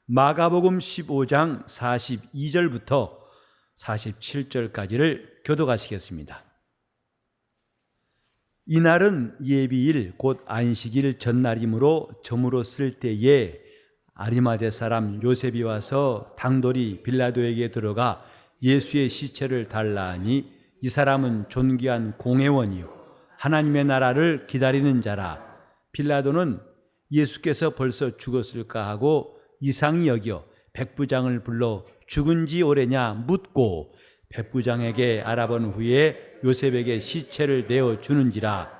마가복음 15장 42절부터 47절까지를 교독하시겠습니다. 이날은 예비일 곧 안식일 전날이므로 저물어 쓸 때에 아리마대 사람 요셉이 와서 당돌이 빌라도에게 들어가 예수의 시체를 달라 하니 이 사람은 존귀한 공회원이요 하나님의 나라를 기다리는 자라. 빌라도는 예수께서 벌써 죽었을까 하고 이상히 여겨 백부장을 불러 죽은 지 오래냐 묻고 백부장에게 알아본 후에 요셉에게 시체를 내어주는지라.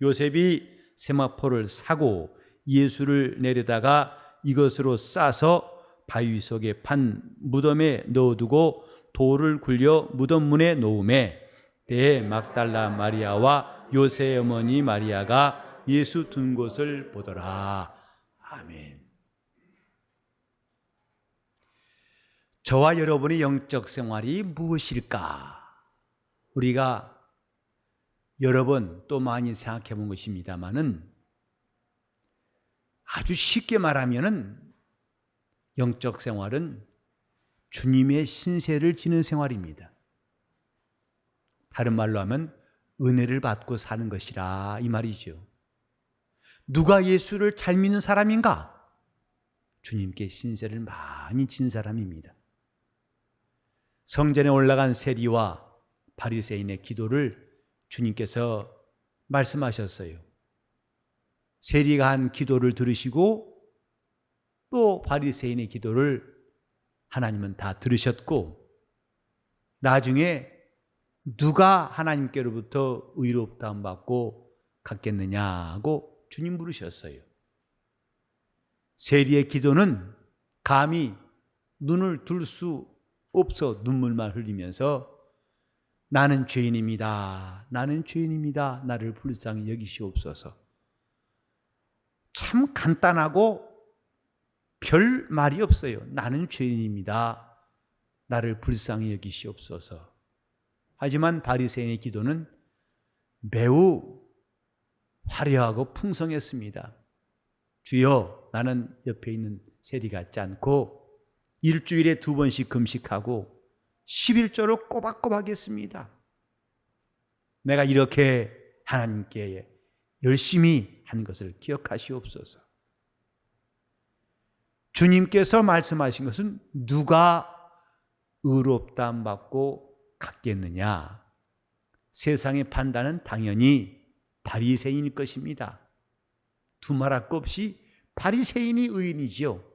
요셉이 세마포를 사고 예수를 내려다가 이것으로 싸서 바위 속에 판 무덤에 넣어두고 돌을 굴려 무덤 문에 놓음에 때에 막달라 마리아와 요새의 어머니 마리아가 예수 둔 곳을 보더라. 아멘. 저와 여러분의 영적 생활이 무엇일까? 우리가 여러 번 또 많이 생각해 본 것입니다만은 아주 쉽게 말하면은 영적 생활은 주님의 신세를 지는 생활입니다. 다른 말로 하면 은혜를 받고 사는 것이라 이 말이죠. 누가 예수를 잘 믿는 사람인가? 주님께 신세를 많이 진 사람입니다. 성전에 올라간 세리와 바리새인의 기도를 주님께서 말씀하셨어요. 세리가 한 기도를 들으시고 또 바리새인의 기도를 하나님은 다 들으셨고 나중에 누가 하나님께로부터 의롭다함 받고 갔겠느냐 하고 주님 물으셨어요. 세리의 기도는 감히 눈을 들 수 없어 눈물만 흘리면서 나는 죄인입니다. 나는 죄인입니다. 나를 불쌍히 여기시옵소서. 참 간단하고 별 말이 없어요. 나는 죄인입니다. 나를 불쌍히 여기시옵소서. 하지만 바리새인의 기도는 매우 화려하고 풍성했습니다. 주여, 나는 옆에 있는 세리 같지 않고 일주일에 2번씩 금식하고 11조를 꼬박꼬박 했습니다. 내가 이렇게 하나님께 열심히 한 것을 기억하시옵소서. 주님께서 말씀하신 것은 누가 의롭다함 받고 갔겠느냐? 세상의 판단은 당연히 바리새인일 것입니다. 두말할 것 없이 바리새인이 의인이지요.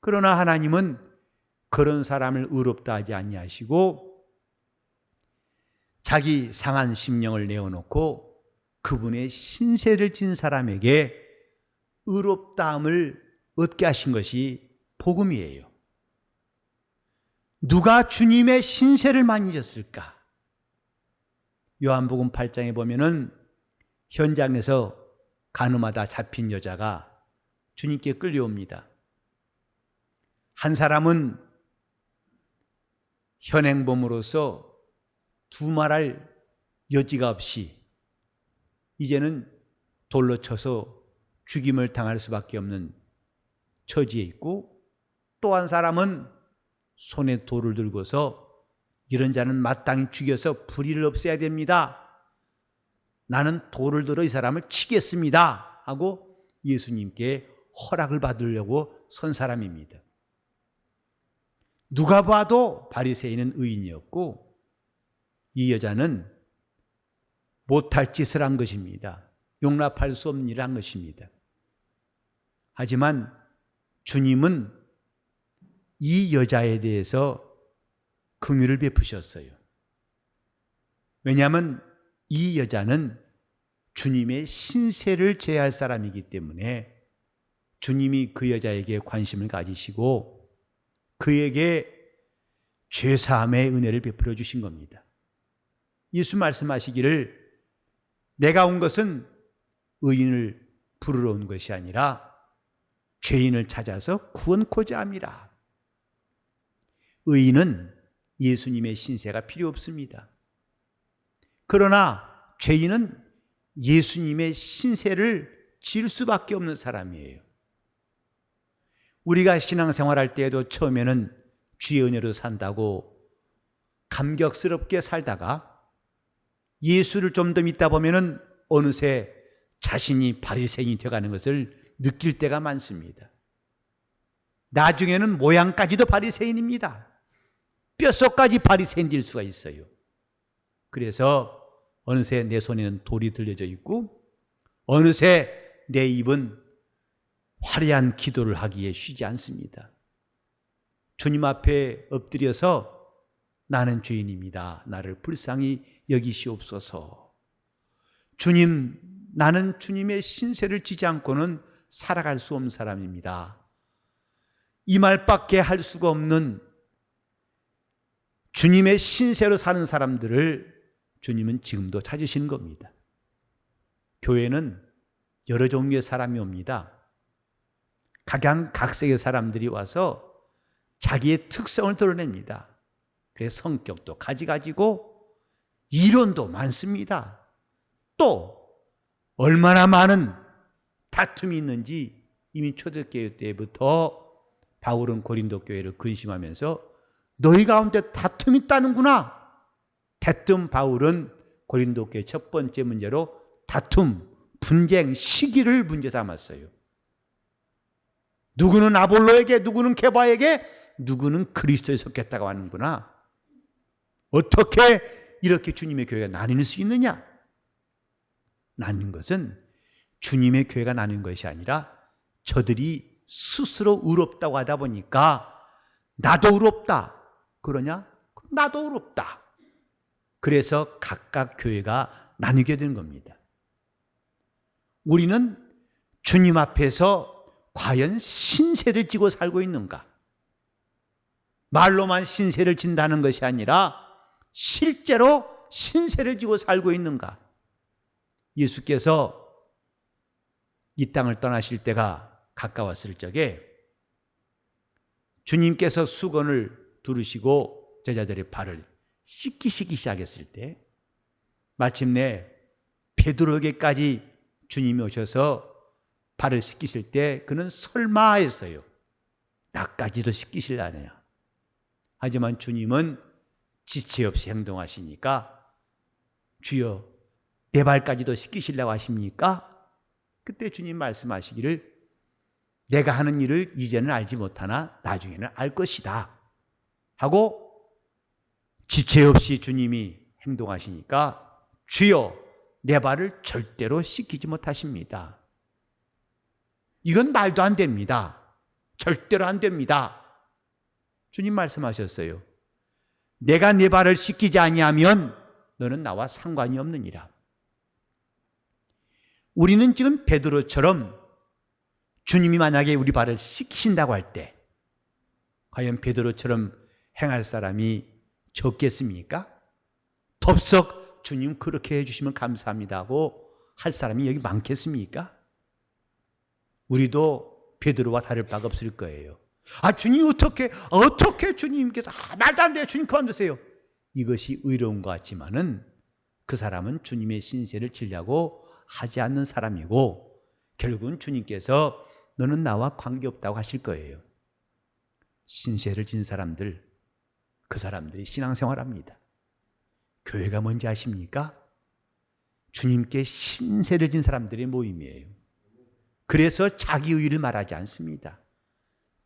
그러나 하나님은 그런 사람을 의롭다 하지 아니하시고 자기 상한 심령을 내어놓고 그분의 신세를 진 사람에게 의롭다함을 얻게 하신 것이 복음이에요. 누가 주님의 신세를 많이 졌을까? 요한복음 8장에 보면은 현장에서 가늠하다 잡힌 여자가 주님께 끌려옵니다. 한 사람은 현행범으로서 두말할 여지가 없이 이제는 돌로 쳐서 죽임을 당할 수밖에 없는 처지에 있고, 또 한 사람은 손에 돌을 들고서 이런 자는 마땅히 죽여서 불의를 없애야 됩니다. 나는 돌을 들어 이 사람을 치겠습니다 하고 예수님께 허락을 받으려고 선 사람입니다. 누가 봐도 바리새인은 의인이었고 이 여자는 못할 짓을 한 것입니다. 용납할 수 없는 일을 한 것입니다. 하지만 주님은 이 여자에 대해서 긍휼을 베푸셨어요. 왜냐하면 이 여자는 주님의 신세를 져야 사람이기 때문에 주님이 그 여자에게 관심을 가지시고 그에게 죄사함의 은혜를 베풀어 주신 겁니다. 예수 말씀하시기를 내가 온 것은 의인을 부르러 온 것이 아니라 죄인을 찾아서 구원코자 함이라. 의인은 예수님의 신세가 필요 없습니다. 그러나 죄인은 예수님의 신세를 질 수밖에 없는 사람이에요. 우리가 신앙생활할 때에도 처음에는 주의 은혜로 산다고 감격스럽게 살다가 예수를 좀 더 믿다 보면은 어느새 자신이 바리새인이 되어가는 것을 느낄 때가 많습니다. 나중에는 모양까지도 바리새인입니다. 뼛속까지 바리새인 될 수가 있어요. 그래서 어느새 내 손에는 돌이 들려져 있고 어느새 내 입은 화려한 기도를 하기에 쉬지 않습니다. 주님 앞에 엎드려서 나는 죄인입니다. 나를 불쌍히 여기시옵소서. 주님, 나는 주님의 신세를 지지 않고는 살아갈 수 없는 사람입니다. 이 말밖에 할 수가 없는 주님의 신세로 사는 사람들을 주님은 지금도 찾으시는 겁니다. 교회는 여러 종류의 사람이 옵니다. 각양각색의 사람들이 와서 자기의 특성을 드러냅니다. 그래서 성격도 가지가지고 이론도 많습니다. 또 얼마나 많은 다툼이 있는지 이미 초대교회 때부터 바울은 고린도 교회를 근심하면서 너희 가운데 다툼이 있다는구나. 대뜸 바울은 고린도 교회 첫 번째 문제로 다툼, 분쟁, 시기를 문제 삼았어요. 누구는 아볼로에게, 누구는 케바에게, 누구는 그리스도에 속했다고 하는구나. 어떻게 이렇게 주님의 교회가 나뉠 수 있느냐? 나뉜 것은 주님의 교회가 나뉜 것이 아니라 저들이 스스로 의롭다고 하다 보니까 나도 의롭다. 그러냐? 나도 의롭다. 그래서 각각 교회가 나뉘게 된 겁니다. 우리는 주님 앞에서 과연 신세를 지고 살고 있는가? 말로만 신세를 진다는 것이 아니라 실제로 신세를 지고 살고 있는가? 예수께서 이 땅을 떠나실 때가 가까웠을 적에 주님께서 수건을 두르시고 제자들의 발을 씻기시기 시작했을 때 마침내 베드로에게까지 주님이 오셔서 발을 씻기실 때 그는 설마 했어요. 나까지도 씻기실라네요. 하지만 주님은 지체 없이 행동하시니까 주여 내 발까지도 씻기시려고 하십니까? 그때 주님 말씀하시기를 내가 하는 일을 이제는 알지 못하나 나중에는 알 것이다 하고 지체 없이 주님이 행동하시니까 주여 내 발을 절대로 씻기지 못하십니다. 이건 말도 안 됩니다. 절대로 안 됩니다. 주님 말씀하셨어요. 내가 내 발을 씻기지 아니하면 너는 나와 상관이 없느니라. 우리는 지금 베드로처럼 주님이 만약에 우리 발을 씻기신다고 할 때 과연 베드로처럼 행할 사람이 적겠습니까? 덥석 주님 그렇게 해주시면 감사합니다 하고 할 사람이 여기 많겠습니까? 우리도 베드로와 다를 바가 없을 거예요. 아 주님 어떻게 주님께서 말도 안 돼요. 주님 그만두세요. 이것이 의로운 것 같지만은 그 사람은 주님의 신세를 지려고 하지 않는 사람이고 결국은 주님께서 너는 나와 관계없다고 하실 거예요. 신세를 진 사람들, 그 사람들이 신앙생활합니다. 교회가 뭔지 아십니까? 주님께 신세를 진 사람들의 모임이에요. 그래서 자기의를 말하지 않습니다.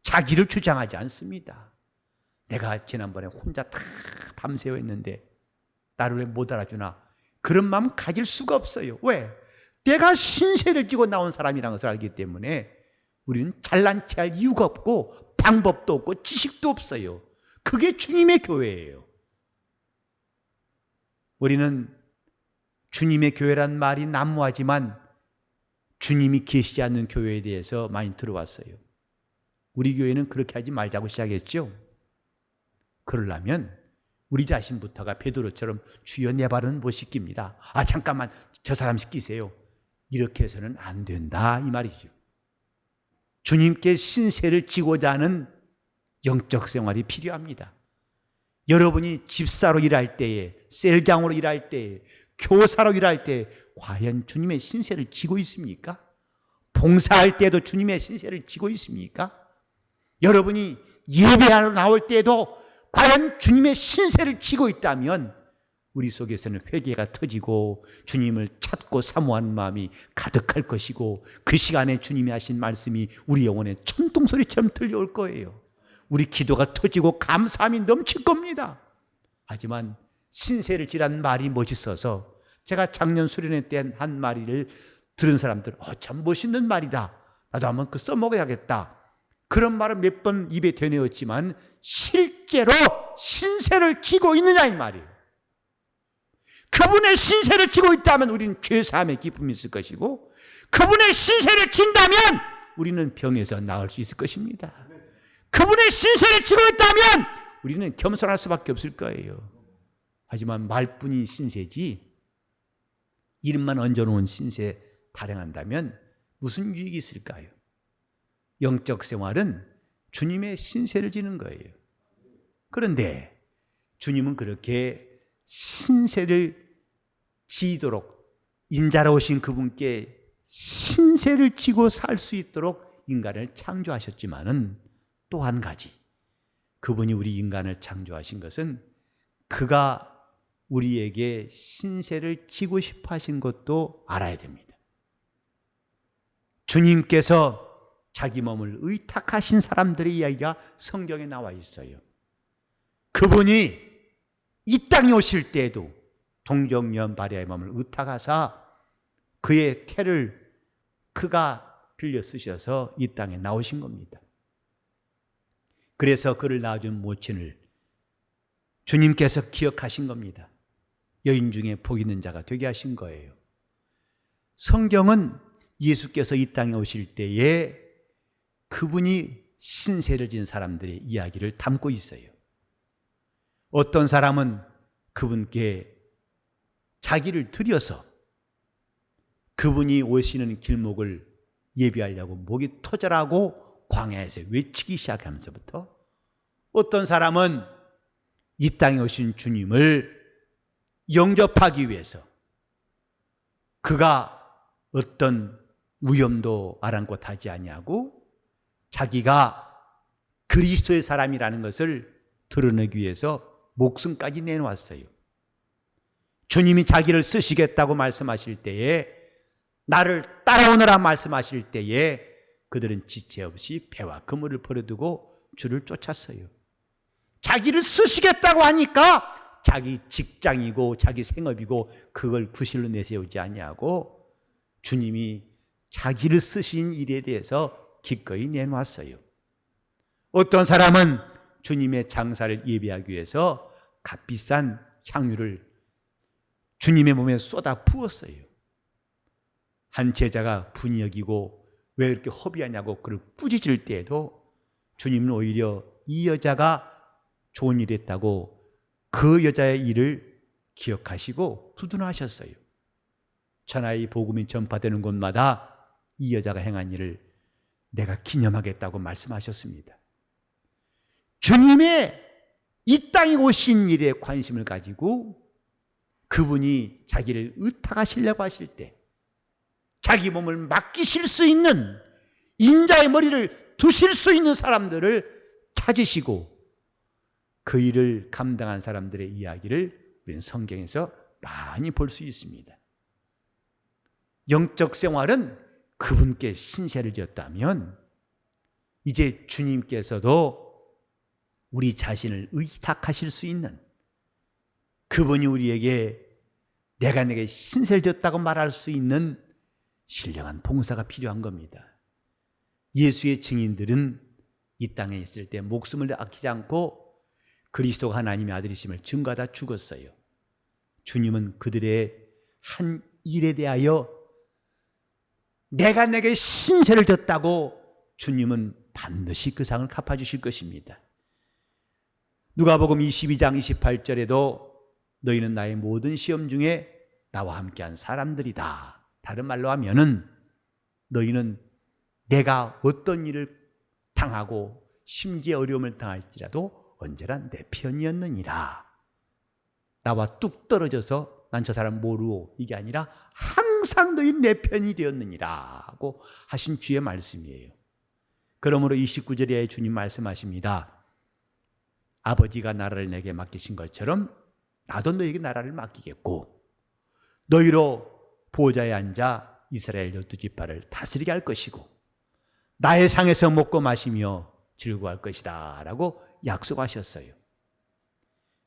자기를 주장하지 않습니다. 내가 지난번에 혼자 다 밤새워 있는데 나를 왜 못 알아주나? 그런 마음 가질 수가 없어요. 왜? 내가 신세를 지고 나온 사람이라는 것을 알기 때문에 우리는 잘난 체 할 이유가 없고 방법도 없고 지식도 없어요. 그게 주님의 교회예요. 우리는 주님의 교회란 말이 난무하지만 주님이 계시지 않는 교회에 대해서 많이 들어왔어요. 우리 교회는 그렇게 하지 말자고 시작했죠. 그러려면 우리 자신부터가 베드로처럼 주여 내 발은 못 씻깁니다. 아 잠깐만 저 사람 씻기세요. 이렇게 해서는 안 된다 이 말이죠. 주님께 신세를 지고자 하는 영적 생활이 필요합니다. 여러분이 집사로 일할 때에, 셀장으로 일할 때에, 교사로 일할 때에 과연 주님의 신세를 지고 있습니까? 봉사할 때도 주님의 신세를 지고 있습니까? 여러분이 예배하러 나올 때에도 과연 주님의 신세를 지고 있다면 우리 속에서는 회개가 터지고 주님을 찾고 사모하는 마음이 가득할 것이고 그 시간에 주님이 하신 말씀이 우리 영혼에 천둥소리처럼 들려올 거예요. 우리 기도가 터지고 감사함이 넘칠 겁니다. 하지만 신세를 지라는 말이 멋있어서 제가 작년 수련회 때 한 말을 들은 사람들 참 멋있는 말이다. 나도 한번 그 써먹어야겠다. 그런 말을 몇 번 입에 되뇌었지만 실제로 신세를 지고 있느냐 이 말이에요. 그분의 신세를 지고 있다면 우리는 죄사함의 기쁨이 있을 것이고 그분의 신세를 진다면 우리는 병에서 나을 수 있을 것입니다. 그분의 신세를 지고 있다면 우리는 겸손할 수밖에 없을 거예요. 하지만 말뿐인 신세지 이름만 얹어놓은 신세 타령한다면 무슨 유익이 있을까요? 영적 생활은 주님의 신세를 지는 거예요. 그런데 주님은 그렇게 신세를 지도록 인자로우신 그분께 신세를 지고 살 수 있도록 인간을 창조하셨지만은 또 한 가지 그분이 우리 인간을 창조하신 것은 그가 우리에게 신세를 지고 싶어 하신 것도 알아야 됩니다. 주님께서 자기 몸을 의탁하신 사람들의 이야기가 성경에 나와 있어요. 그분이 이 땅에 오실 때에도 동정녀 마리아의 몸을 의탁하사 그의 태를 그가 빌려 쓰셔서 이 땅에 나오신 겁니다. 그래서 그를 낳아준 모친을 주님께서 기억하신 겁니다. 여인 중에 복 있는 자가 되게 하신 거예요. 성경은 예수께서 이 땅에 오실 때에 그분이 신세를 진 사람들의 이야기를 담고 있어요. 어떤 사람은 그분께 자기를 들여서 그분이 오시는 길목을 예비하려고 목이 터져라고 광야에서 외치기 시작하면서부터 어떤 사람은 이 땅에 오신 주님을 영접하기 위해서 그가 어떤 위험도 아랑곳하지 아니하고 자기가 그리스도의 사람이라는 것을 드러내기 위해서 목숨까지 내놓았어요. 주님이 자기를 쓰시겠다고 말씀하실 때에 나를 따라오너라 말씀하실 때에 그들은 지체 없이 배와 그물을 버려두고 주를 쫓았어요. 자기를 쓰시겠다고 하니까 자기 직장이고 자기 생업이고 그걸 구실로 내세우지 아니하고 주님이 자기를 쓰신 일에 대해서 기꺼이 내놓았어요. 어떤 사람은 주님의 장사를 예비하기 위해서 값비싼 향유를 주님의 몸에 쏟아 부었어요. 한 제자가 분이 여기고 왜 이렇게 허비하냐고 그를 꾸짖을 때에도 주님은 오히려 이 여자가 좋은 일을 했다고 그 여자의 일을 기억하시고 두둔하셨어요. 천하의 복음이 전파되는 곳마다 이 여자가 행한 일을 내가 기념하겠다고 말씀하셨습니다. 주님의 이 땅에 오신 일에 관심을 가지고 그분이 자기를 의탁하시려고 하실 때 자기 몸을 맡기실 수 있는 인자의 머리를 두실 수 있는 사람들을 찾으시고 그 일을 감당한 사람들의 이야기를 우리는 성경에서 많이 볼 수 있습니다. 영적 생활은 그분께 신세를 지었다면 이제 주님께서도 우리 자신을 의탁하실 수 있는 그분이 우리에게 내가 내게 신세를 지었다고 말할 수 있는 신령한 봉사가 필요한 겁니다. 예수의 증인들은 이 땅에 있을 때 목숨을 아끼지 않고 그리스도가 하나님의 아들이심을 증거하다 죽었어요. 주님은 그들의 한 일에 대하여 내가 내게 신세를 졌다고 주님은 반드시 그 상을 갚아주실 것입니다. 누가복음 22장 28절에도 너희는 나의 모든 시험 중에 나와 함께한 사람들이다. 다른 말로 하면은 너희는 내가 어떤 일을 당하고 심지어 어려움을 당할지라도 언제나 내 편이었느니라. 나와 뚝 떨어져서 난 저 사람 모르고 이게 아니라 항상 너희 내 편이 되었느니라 하고 하신 주의 말씀이에요. 그러므로 29절에 주님 말씀하십니다. 아버지가 나라를 내게 맡기신 것처럼 나도 너에게 나라를 맡기겠고 너희로 보좌에 앉아 이스라엘 12지파를 다스리게 할 것이고 나의 상에서 먹고 마시며 즐거워할 것이다 라고 약속하셨어요.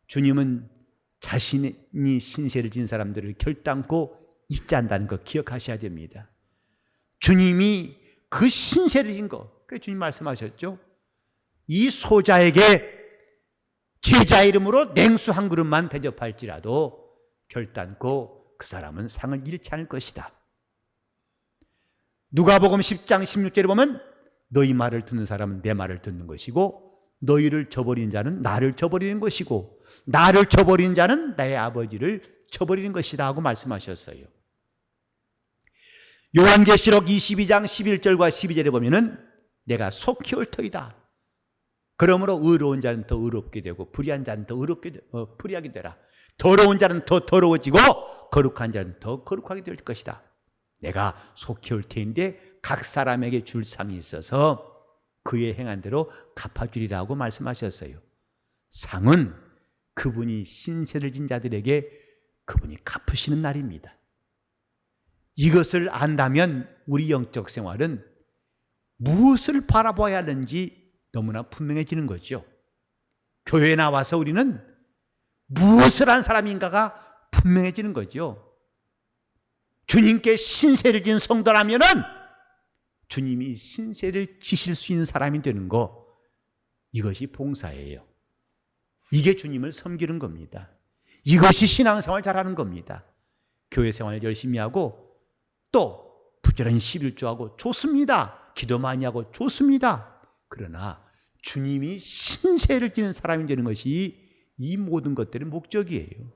주님은 자신이 신세를 진 사람들을 결단코 잊지 않는다는 거 기억하셔야 됩니다. 주님이 그 신세를 진 거, 그래서 주님 말씀하셨죠. 이 소자에게 제자 이름으로 냉수 한 그릇만 대접할지라도 결단코 그 사람은 상을 잃지 않을 것이다. 누가복음 10장 16절에 보면 너희 말을 듣는 사람은 내 말을 듣는 것이고 너희를 저버린 자는 나를 저버리는 것이고 나를 저버린 자는 나의 아버지를 저버리는 것이다 하고 말씀하셨어요. 요한계시록 22장 11절과 12절에 보면은 내가 속히 올 터이다. 그러므로 의로운 자는 더 의롭게 되고 불의한 자는 더 불의하게 되라. 더러운 자는 더 더러워지고 거룩한 자는 더 거룩하게 될 것이다. 내가 속히 올 터인데 각 사람에게 줄 상이 있어서 그의 행한 대로 갚아주리라고 말씀하셨어요. 상은 그분이 신세를 진 자들에게 그분이 갚으시는 날입니다. 이것을 안다면 우리 영적 생활은 무엇을 바라봐야 하는지 너무나 분명해지는 거죠. 교회에 나와서 우리는 무엇을 한 사람인가가 분명해지는 거죠. 주님께 신세를 진 성도라면은 주님이 신세를 지실 수 있는 사람이 되는 거, 이것이 봉사예요. 이게 주님을 섬기는 겁니다. 이것이 신앙생활 잘하는 겁니다. 교회 생활 열심히 하고 또 부지런히 11조하고 좋습니다. 기도 많이 하고 좋습니다. 그러나 주님이 신세를 지는 사람이 되는 것이 이 모든 것들의 목적이에요.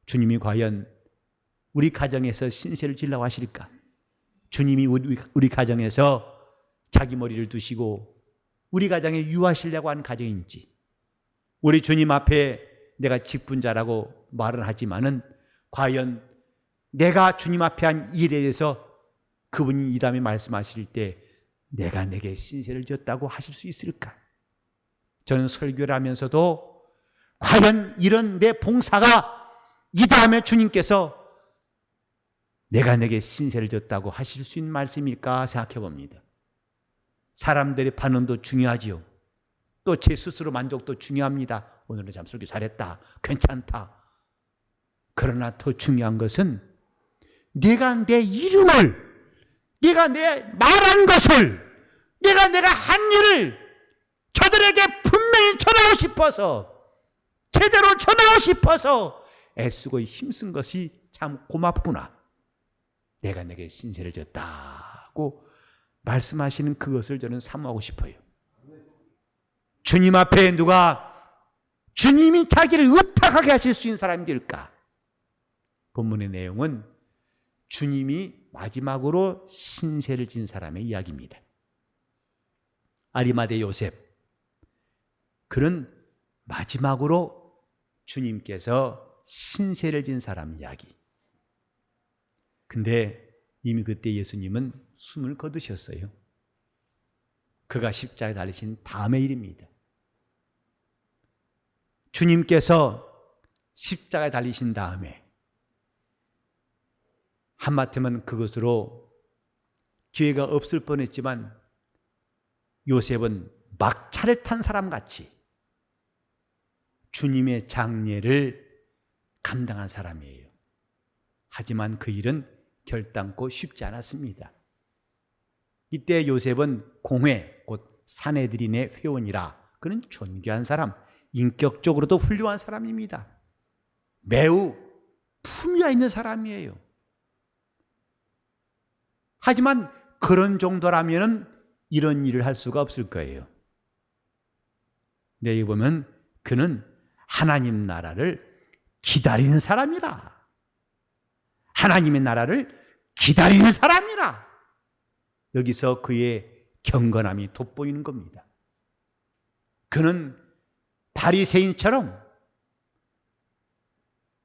주님이 과연 우리 가정에서 신세를 지려고 하실까? 주님이 우리 가정에서 자기 머리를 두시고 우리 가정에 유하시려고 하는 가정인지, 우리 주님 앞에 내가 직분자라고 말은 하지만은 과연 내가 주님 앞에 한 일에 대해서 그분이 이 다음에 말씀하실 때 내가 내게 신세를 졌다고 하실 수 있을까? 저는 설교를 하면서도 과연 이런 내 봉사가 이 다음에 주님께서 내가 내게 신세를 졌다고 하실 수 있는 말씀일까 생각해 봅니다. 사람들의 반응도 중요하지요. 또 제 스스로 만족도 중요합니다. 오늘은 참 설교 잘했다, 괜찮다. 그러나 더 중요한 것은 내가 내 이름을, 내가 내 말한 것을, 내가 한 일을 저들에게 분명히 전하고 싶어서, 제대로 전하고 싶어서 애쓰고 힘쓴 것이 참 고맙구나. 내가 내게 신세를 졌다고 말씀하시는 그것을 저는 사모하고 싶어요. 주님 앞에 누가 주님이 자기를 의탁하게 하실 수 있는 사람이 될까? 본문의 내용은 주님이 마지막으로 신세를 진 사람의 이야기입니다. 아리마대 요셉, 그는 마지막으로 주님께서 신세를 진 사람 이야기. 근데 이미 그때 예수님은 숨을 거두셨어요. 그가 십자가에 달리신 다음의 일입니다. 주님께서 십자가에 달리신 다음에 한마디면 그것으로 기회가 없을 뻔했지만 요셉은 막차를 탄 사람같이 주님의 장례를 감당한 사람이에요. 하지만 그 일은 결단코 쉽지 않았습니다. 이때 요셉은 공회, 곧 산헤드린의 회원이라 그는 존귀한 사람, 인격적으로도 훌륭한 사람입니다. 매우 품위가 있는 사람이에요. 하지만 그런 정도라면 이런 일을 할 수가 없을 거예요. 내게 보면 그는 하나님 나라를 기다리는 사람이라. 하나님의 나라를 기다리는 사람이라. 여기서 그의 경건함이 돋보이는 겁니다. 그는 바리새인처럼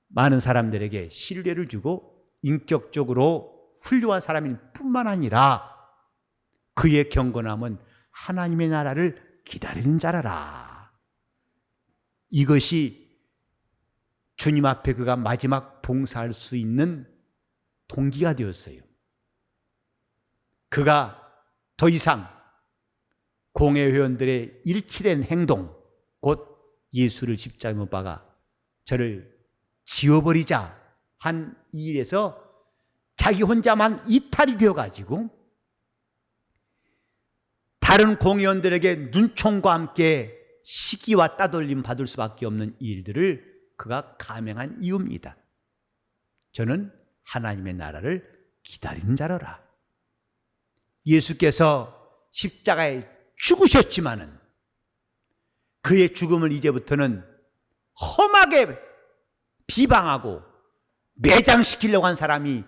많은 사람들에게 신뢰를 주고 인격적으로 훌륭한 사람일 뿐만 아니라 그의 경건함은 하나님의 나라를 기다리는 자라라. 이것이 주님 앞에 그가 마지막 봉사할 수 있는 동기가 되었어요. 그가 더 이상 공회회원들의 일치된 행동, 곧 예수를 십자가에 못 박아 저를 지워버리자 한 이 일에서 자기 혼자만 이탈이 되어가지고 다른 공회원들에게 눈총과 함께 시기와 따돌림 받을 수밖에 없는 일들을 그가 감행한 이유입니다. 저는 하나님의 나라를 기다리는 자로라. 예수께서 십자가에 죽으셨지만은 그의 죽음을 이제부터는 험하게 비방하고 매장시키려고 한 사람이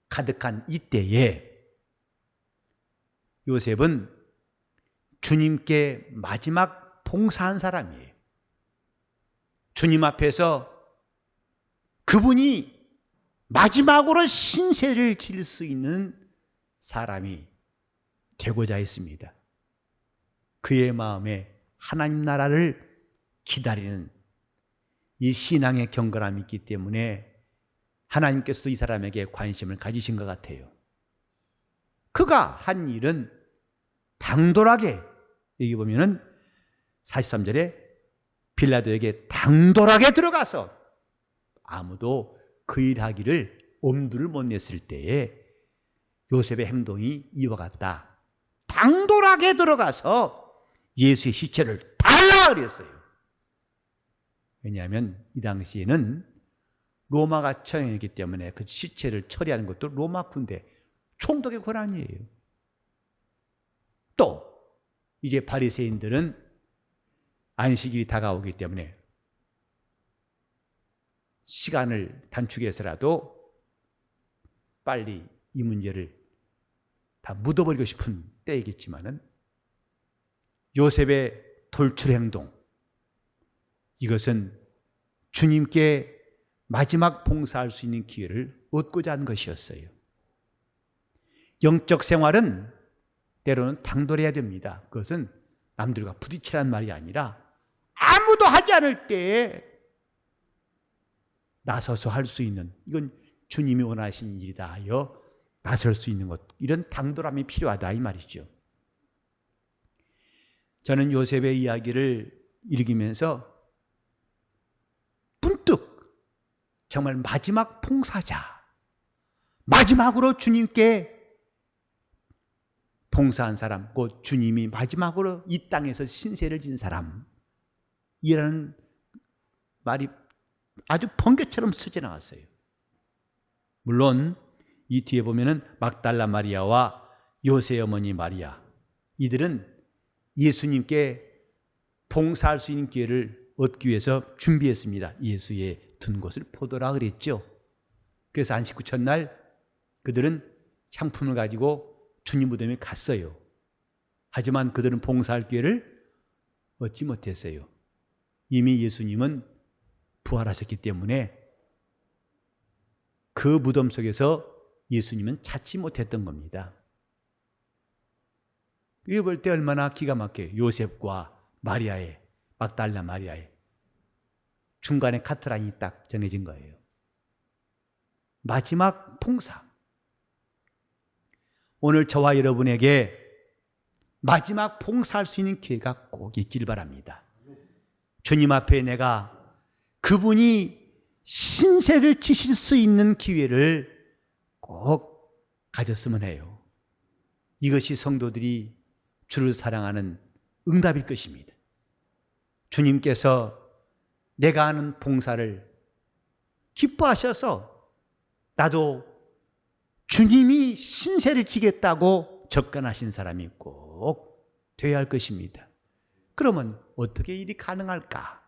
가득한 이때에 요셉은 주님께 마지막 봉사한 사람이에요. 주님 앞에서 그분이 마지막으로 신세를 질 수 있는 사람이 되고자 했습니다. 그의 마음에 하나님 나라를 기다리는 이 신앙의 경건함이 있기 때문에 하나님께서도 이 사람에게 관심을 가지신 것 같아요. 그가 한 일은 당돌하게, 여기 보면은 43절에 빌라도에게 당돌하게 들어가서 아무도 그 일하기를 엄두를 못 냈을 때에 요셉의 행동이 이와 같다. 당돌하게 들어가서 예수의 시체를 달라 그랬어요. 왜냐하면 이 당시에는 로마가 처형했기 때문에 그 시체를 처리하는 것도 로마 군대 총독의 권한이에요. 또 이제 바리새인들은 안식일이 다가오기 때문에 시간을 단축해서라도 빨리 이 문제를 다 묻어버리고 싶은 때이겠지만은 요셉의 돌출 행동, 이것은 주님께 마지막 봉사할 수 있는 기회를 얻고자 한 것이었어요. 영적 생활은 때로는 당돌해야 됩니다. 그것은 남들과 부딪히라는 말이 아니라 아무도 하지 않을 때에 나서서 할 수 있는, 이건 주님이 원하신 일이다 하여 나설 수 있는 것, 이런 당돌함이 필요하다 이 말이죠. 저는 요셉의 이야기를 읽으면서 문득 정말 마지막 봉사자, 마지막으로 주님께 봉사한 사람, 곧 주님이 마지막으로 이 땅에서 신세를 진 사람이라는 말이 아주 번개처럼 스쳐 나왔어요. 물론 이 뒤에 보면은 막달라 마리아와 요셉의 어머니 마리아, 이들은 예수님께 봉사할 수 있는 기회를 얻기 위해서 준비했습니다. 예수의 든 곳을 포도라 그랬죠. 그래서 안식구 첫날 그들은 상품을 가지고 주님 무덤에 갔어요. 하지만 그들은 봉사할 기회를 얻지 못했어요. 이미 예수님은 부활하셨기 때문에 그 무덤 속에서 예수님은 찾지 못했던 겁니다. 이거 볼 때 얼마나 기가 막혀요. 요셉과 마리아의, 막달라 마리아의 중간에 카트라인이 딱 정해진 거예요. 마지막 봉사. 오늘 저와 여러분에게 마지막 봉사할 수 있는 기회가 꼭 있길 바랍니다. 주님 앞에 내가 그분이 신세를 지실 수 있는 기회를 꼭 가졌으면 해요. 이것이 성도들이 주를 사랑하는 응답일 것입니다. 주님께서 내가 하는 봉사를 기뻐하셔서 나도 주님이 신세를 지겠다고 접근하신 사람이 꼭 되어야 할 것입니다. 그러면 어떻게 일이 가능할까?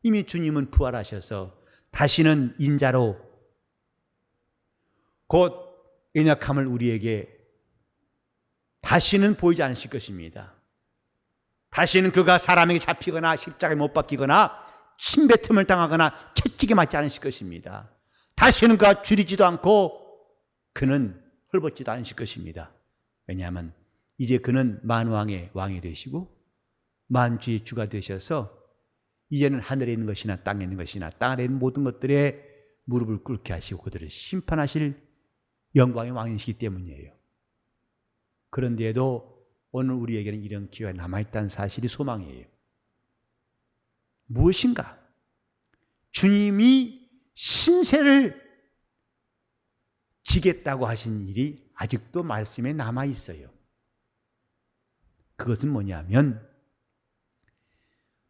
이미 주님은 부활하셔서 다시는 인자로 곧 연약함을 우리에게 다시는 보이지 않으실 것입니다. 다시는 그가 사람에게 잡히거나 십자가에 못 박히거나 침뱉음을 당하거나 채찍에 맞지 않으실 것입니다. 다시는 그가 줄이지도 않고 그는 헐벗지도 않으실 것입니다. 왜냐하면 이제 그는 만왕의 왕이 되시고 만주의 주가 되셔서 이제는 하늘에 있는 것이나 땅에 있는 것이나 땅 아래 있는 모든 것들에 무릎을 꿇게 하시고 그들을 심판하실 영광의 왕이시기 때문이에요. 그런데도 오늘 우리에게는 이런 기회가 남아있다는 사실이 소망이에요. 무엇인가? 주님이 신세를 지겠다고 하신 일이 아직도 말씀에 남아있어요. 그것은 뭐냐면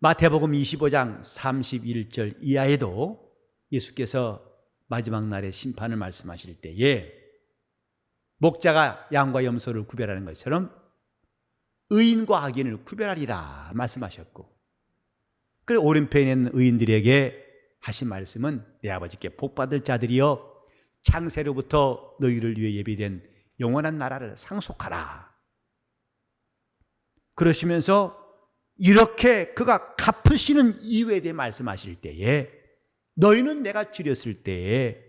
마태복음 25장 31절 이하에도 예수께서 마지막 날의 심판을 말씀하실 때에 목자가 양과 염소를 구별하는 것처럼 의인과 악인을 구별하리라 말씀하셨고, 그리고 오른편에 있는 의인들에게 하신 말씀은 내 아버지께 복받을 자들이여 창세로부터 너희를 위해 예비된 영원한 나라를 상속하라. 그러시면서 이렇게 그가 갚으시는 이유에 대해 말씀하실 때에 너희는 내가 줄였을 때에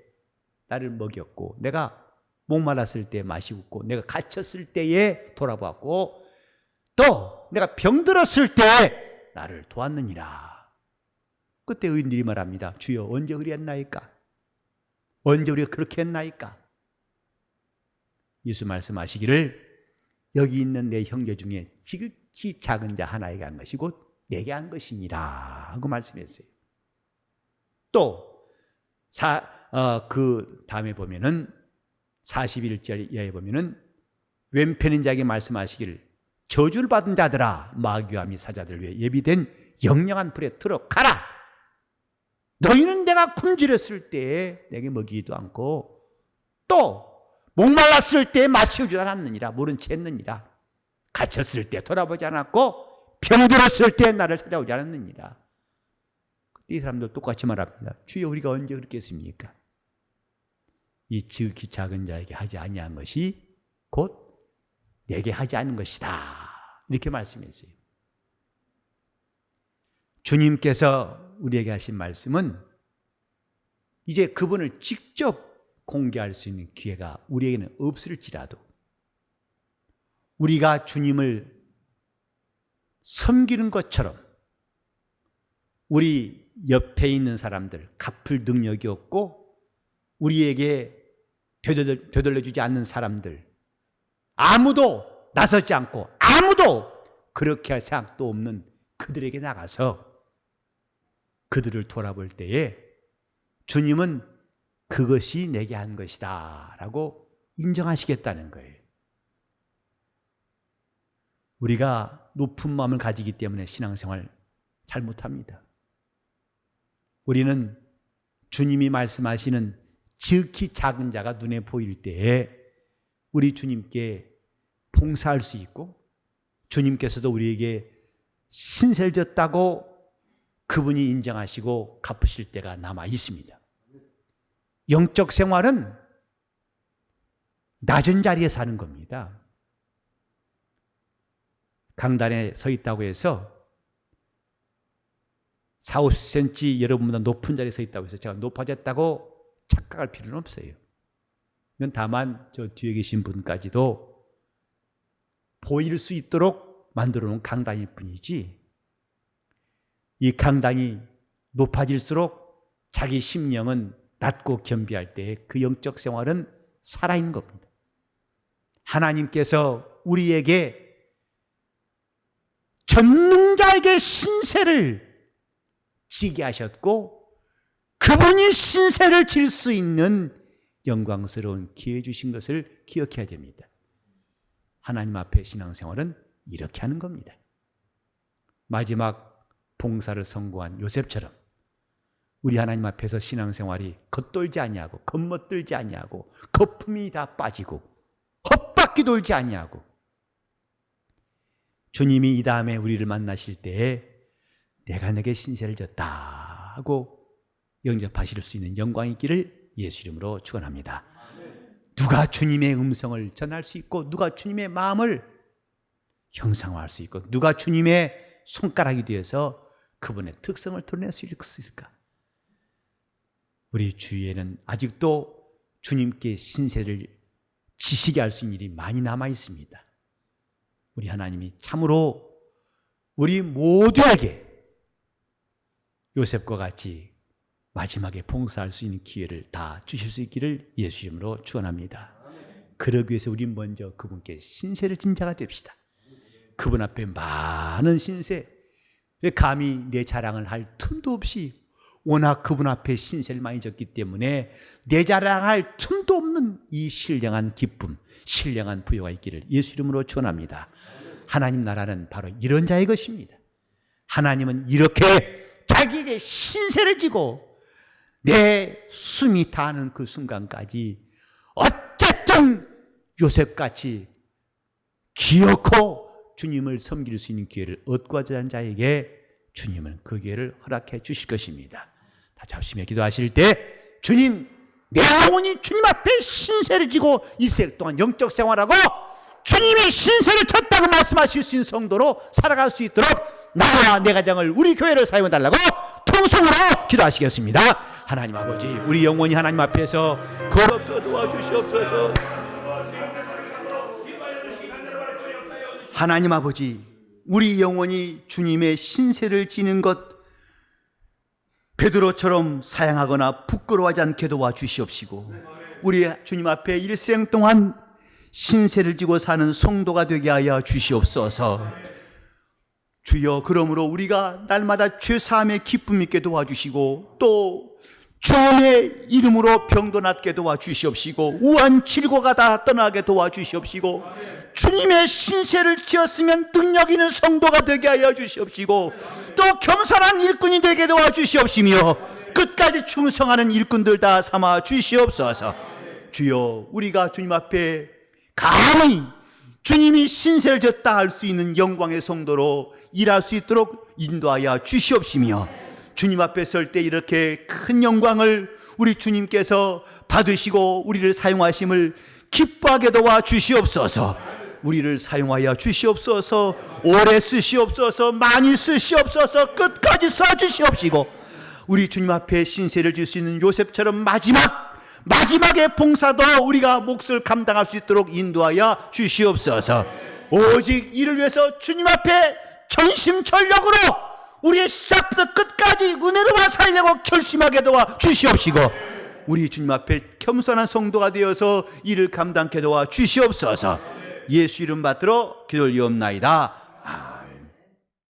나를 먹였고 내가 목말랐을 때 마시고 내가 갇혔을 때에 돌아보았고 또 내가 병들었을 때 나를 도왔느니라. 그때 의인들이 말합니다. 주여 언제 그리했나이까? 언제 우리가 그렇게 했나이까? 예수 말씀하시기를 여기 있는 내 형제 중에 지극히 작은 자 하나에게 한 것이 곧 내게 한 것이니라 하고 말씀했어요. 또 그 다음에 보면은 41절 이하에 보면은 왼편인 자에게 말씀하시기를 저주를 받은 자들아 마귀와 및 사자들 위해 예비된 영영한 불에 들어가라. 너희는 내가 굶주렸을 때에 내게 먹이지도 않고 또 목말랐을 때에 마시우지 않았느니라. 모른 채 했느니라. 갇혔을 때 돌아보지 않았고 병들었을 때 나를 찾아오지 않았느니라. 이 사람도 똑같이 말합니다. 주여 우리가 언제 그렇게 했습니까? 이 지극히 작은 자에게 하지 아니한 것이 곧 내게 하지 않은 것이다. 이렇게 말씀했어요. 주님께서 우리에게 하신 말씀은 이제 그분을 직접 공개할 수 있는 기회가 우리에게는 없을지라도 우리가 주님을 섬기는 것처럼 우리 옆에 있는 사람들, 갚을 능력이 없고 우리에게 되돌려주지 않는 사람들, 아무도 나서지 않고 아무도 그렇게 할 생각도 없는 그들에게 나가서 그들을 돌아볼 때에 주님은 그것이 내게 한 것이다 라고 인정하시겠다는 거예요. 우리가 높은 마음을 가지기 때문에 신앙생활 잘 못합니다. 우리는 주님이 말씀하시는 지극히 작은 자가 눈에 보일 때에 우리 주님께 봉사할 수 있고 주님께서도 우리에게 신세를 졌다고 그분이 인정하시고 갚으실 때가 남아 있습니다. 영적 생활은 낮은 자리에 사는 겁니다. 강단에 서 있다고 해서 4, 50cm 여러분보다 높은 자리에 서 있다고 해서 제가 높아졌다고 착각할 필요는 없어요. 이건 다만 저 뒤에 계신 분까지도 보일 수 있도록 만들어 놓은 강단일 뿐이지 이 강단이 높아질수록 자기 심령은 낮고 겸비할 때 그 영적 생활은 살아있는 겁니다. 하나님께서 우리에게 전능자에게 신세를 지게 하셨고 그분이 신세를 질 수 있는 영광스러운 기회 주신 것을 기억해야 됩니다. 하나님 앞에 신앙생활은 이렇게 하는 겁니다. 마지막 봉사를 성공한 요셉처럼 우리 하나님 앞에서 신앙생활이 겉돌지 아니하고 겉멋들지 아니하고 거품이 다 빠지고 헛바퀴 돌지 아니하고 주님이 이 다음에 우리를 만나실 때에 내가 내게 신세를 졌다 하고 영접하실 수 있는 영광이 있기를 예수 이름으로 축원합니다. 누가 주님의 음성을 전할 수 있고 누가 주님의 마음을 형상화할 수 있고 누가 주님의 손가락이 되어서 그분의 특성을 드러낼 수 있을까? 우리 주위에는 아직도 주님께 신세를 지시게 할 수 있는 일이 많이 남아 있습니다. 우리 하나님이 참으로 우리 모두에게 요셉과 같이 마지막에 봉사할 수 있는 기회를 다 주실 수 있기를 예수 이름으로 축원합니다. 그러기 위해서 우리 먼저 그분께 신세를 진 자가 됩시다. 그분 앞에 많은 신세, 감히 내 자랑을 할 틈도 없이 워낙 그분 앞에 신세를 많이 졌기 때문에 내 자랑할 틈도 없는 이 신령한 기쁨, 신령한 부여가 있기를 예수 이름으로 축원합니다. 하나님 나라는 바로 이런 자의 것입니다. 하나님은 이렇게 자기에게 신세를 지고 내 숨이 다하는 그 순간까지 어쨌든 요셉같이 기어코 주님을 섬길 수 있는 기회를 얻고자 하는 자에게 주님은 그 기회를 허락해 주실 것입니다. 다 잡으시며 기도하실 때 주님, 내 영혼이 주님 앞에 신세를 지고 일생 동안 영적 생활하고 주님이 신세를 졌다고 말씀하실 수 있는 성도로 살아갈 수 있도록 나와 내 가정을, 우리 교회를 사용해 달라고 통성으로 기도하시겠습니다. 하나님 아버지, 우리 영혼이 하나님 앞에서 거듭 도와주시옵소서. 하나님 아버지, 우리 영혼이 주님의 신세를 지는 것 베드로처럼 사양하거나 부끄러워하지 않게 도와주시옵시고, 우리 주님 앞에 일생 동안 신세를 지고 사는 성도가 되게 하여 주시옵소서. 주여, 그러므로 우리가 날마다 죄사함의 기쁨 있게 도와주시고 또 주의 이름으로 병도 낫게 도와주시옵시고 우한 질고가 다 떠나게 도와주시옵시고 주님의 신세를 지었으면 능력 있는 성도가 되게 하여 주시옵시고 또 겸손한 일꾼이 되게 도와주시옵시며 끝까지 충성하는 일꾼들 다 삼아 주시옵소서. 주여, 우리가 주님 앞에 감히 주님이 신세를 졌다 할 수 있는 영광의 성도로 일할 수 있도록 인도하여 주시옵시며 주님 앞에 설 때 이렇게 큰 영광을 우리 주님께서 받으시고 우리를 사용하심을 기뻐하게 도와 주시옵소서. 우리를 사용하여 주시옵소서. 오래 쓰시옵소서. 많이 쓰시옵소서. 끝까지 써주시옵시고 우리 주님 앞에 신세를 질 수 있는 요셉처럼 마지막의 봉사도 우리가 몫을 감당할 수 있도록 인도하여 주시옵소서. 오직 이를 위해서 주님 앞에 전심전력으로 우리의 시작부터 끝까지 은혜로만 살려고 결심하게 도와 주시옵시고 우리 주님 앞에 겸손한 성도가 되어서 이를 감당케 도와 주시옵소서. 예수 이름 받들어 기도를 이옵나이다.